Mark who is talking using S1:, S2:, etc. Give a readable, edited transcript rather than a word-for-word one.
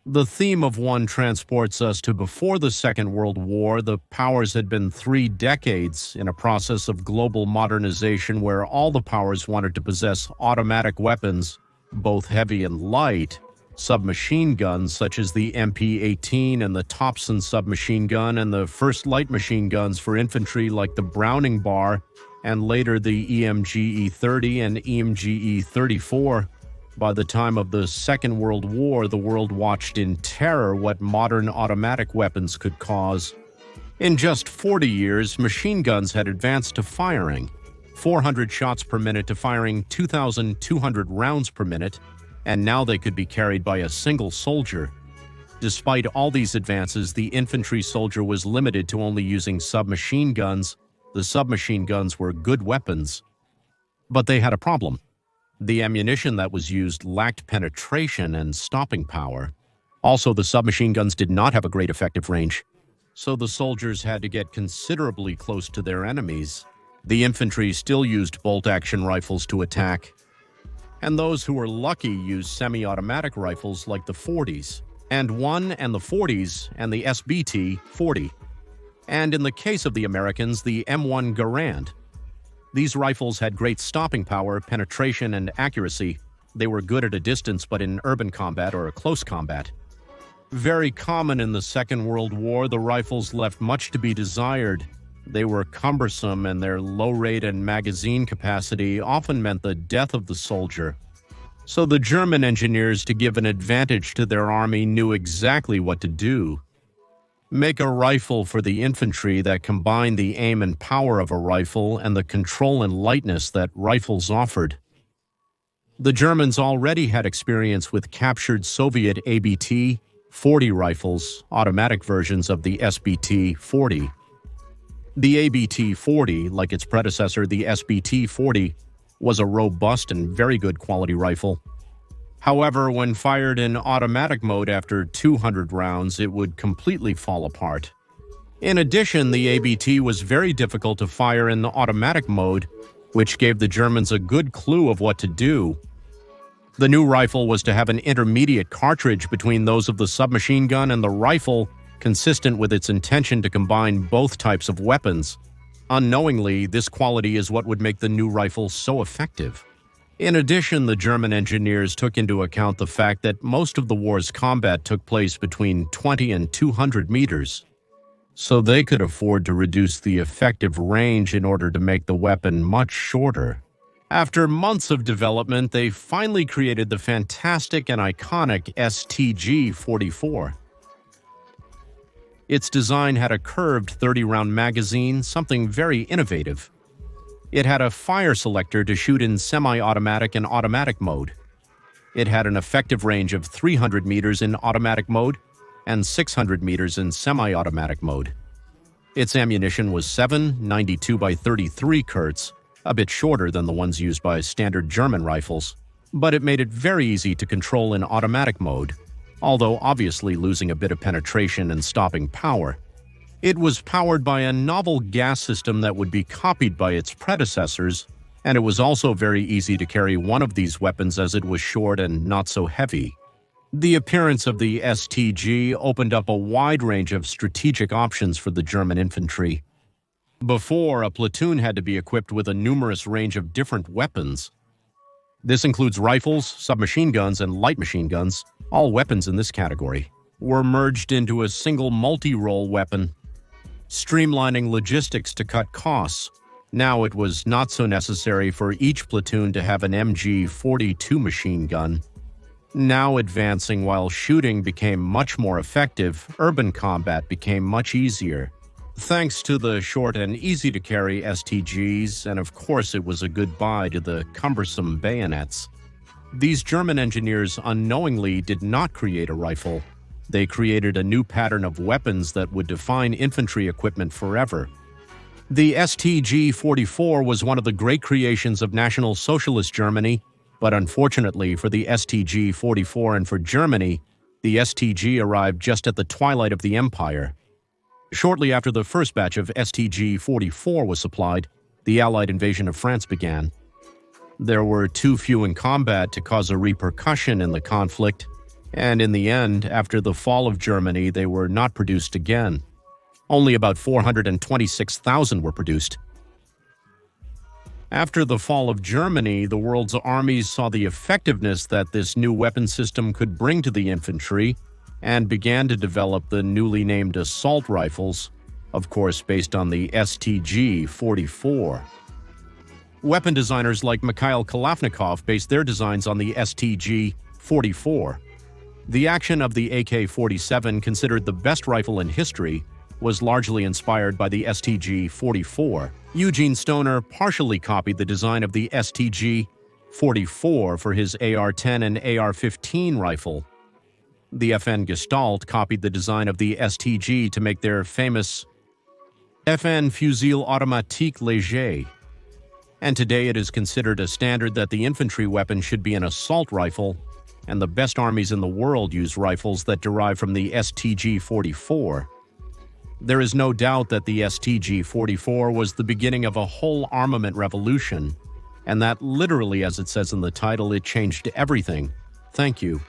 S1: The theme of one transports us to before the Second World War. The powers had been 3 decades in a process of global modernization where all the powers wanted to possess automatic weapons, both heavy and light, submachine guns such as the MP-18 and the Thompson submachine gun, and the first light machine guns for infantry like the Browning Bar, and later the EMGE-30 and EMGE-34. By the time of the Second World War, the world watched in terror what modern automatic weapons could cause. In just 40 years, machine guns had advanced to firing 400 shots per minute to firing 2,200 rounds per minute, and now they could be carried by a single soldier. Despite all these advances, the infantry soldier was limited to only using submachine guns. The submachine guns were good weapons, but they had a problem. The ammunition that was used lacked penetration and stopping power. Also, the submachine guns did not have a great effective range, so the soldiers had to get considerably close to their enemies. The infantry still used bolt-action rifles to attack, and those who were lucky used semi-automatic rifles like the 40s, and the 40s, and the SBT-40, and in the case of the Americans, the M1 Garand. These rifles had great stopping power, penetration, and accuracy. They were good at a distance, but in urban combat or close combat. Very common in the Second World War, the rifles left much to be desired. They were cumbersome, and their low rate and magazine capacity often meant the death of the soldier. So the German engineers, to give an advantage to their army, knew exactly what to do. Make a rifle for the infantry that combined the aim and power of a rifle and the control and lightness that rifles offered. The Germans already had experience with captured Soviet ABT-40 rifles, automatic versions of the SBT-40. The ABT-40, like its predecessor, the SBT-40, was a robust and very good quality rifle. However, when fired in automatic mode after 200 rounds, it would completely fall apart. In addition, the ABT was very difficult to fire in the automatic mode, which gave the Germans a good clue of what to do. The new rifle was to have an intermediate cartridge between those of the submachine gun and the rifle, consistent with its intention to combine both types of weapons. Unknowingly, this quality is what would make the new rifle so effective. In addition, the German engineers took into account the fact that most of the war's combat took place between 20 and 200 meters, so they could afford to reduce the effective range in order to make the weapon much shorter. After months of development, they finally created the fantastic and iconic STG-44. Its design had a curved 30-round magazine, something very innovative. It had a fire selector to shoot in semi-automatic and automatic mode. It had an effective range of 300 meters in automatic mode and 600 meters in semi-automatic mode. Its ammunition was 7.92 by 33 Kurtz, a bit shorter than the ones used by standard German rifles, but it made it very easy to control in automatic mode, although obviously losing a bit of penetration and stopping power. It was powered by a novel gas system that would be copied by its predecessors, and it was also very easy to carry one of these weapons as it was short and not so heavy. The appearance of the STG opened up a wide range of strategic options for the German infantry. Before, a platoon had to be equipped with a numerous range of different weapons. This includes rifles, submachine guns, and light machine guns. All weapons in this category were merged into a single multi-role weapon, streamlining logistics to cut costs. Now it was not so necessary for each platoon to have an MG-42 machine gun. Now advancing while shooting became much more effective, urban combat became much easier. Thanks to the short and easy-to-carry STGs, and of course it was a goodbye to the cumbersome bayonets. These German engineers unknowingly did not create a rifle. They created a new pattern of weapons that would define infantry equipment forever. The STG-44 was one of the great creations of National Socialist Germany, but unfortunately for the STG-44 and for Germany, the STG arrived just at the twilight of the empire. Shortly after the first batch of STG-44 was supplied, the Allied invasion of France began. There were too few in combat to cause a repercussion in the conflict, And in the end, after the fall of Germany, they were not produced again. Only about 426,000 were produced. After the fall of Germany, the world's armies saw the effectiveness that this new weapon system could bring to the infantry and began to develop the newly named assault rifles, of course based on the STG 44. Weapon designers like Mikhail Kalashnikov based their designs on the STG 44. The action of the AK-47, considered the best rifle in history, was largely inspired by the STG 44. Eugene Stoner partially copied the design of the STG 44 for his AR-10 and AR-15 rifle. The FN Gestalt copied the design of the STG to make their famous FN Fusil Automatique Léger. And today it is considered a standard that the infantry weapon should be an assault rifle, and the best armies in the world use rifles that derive from the STG 44. There is no doubt that the STG 44 was the beginning of a whole armament revolution, and that literally, as it says in the title, it changed everything. Thank you.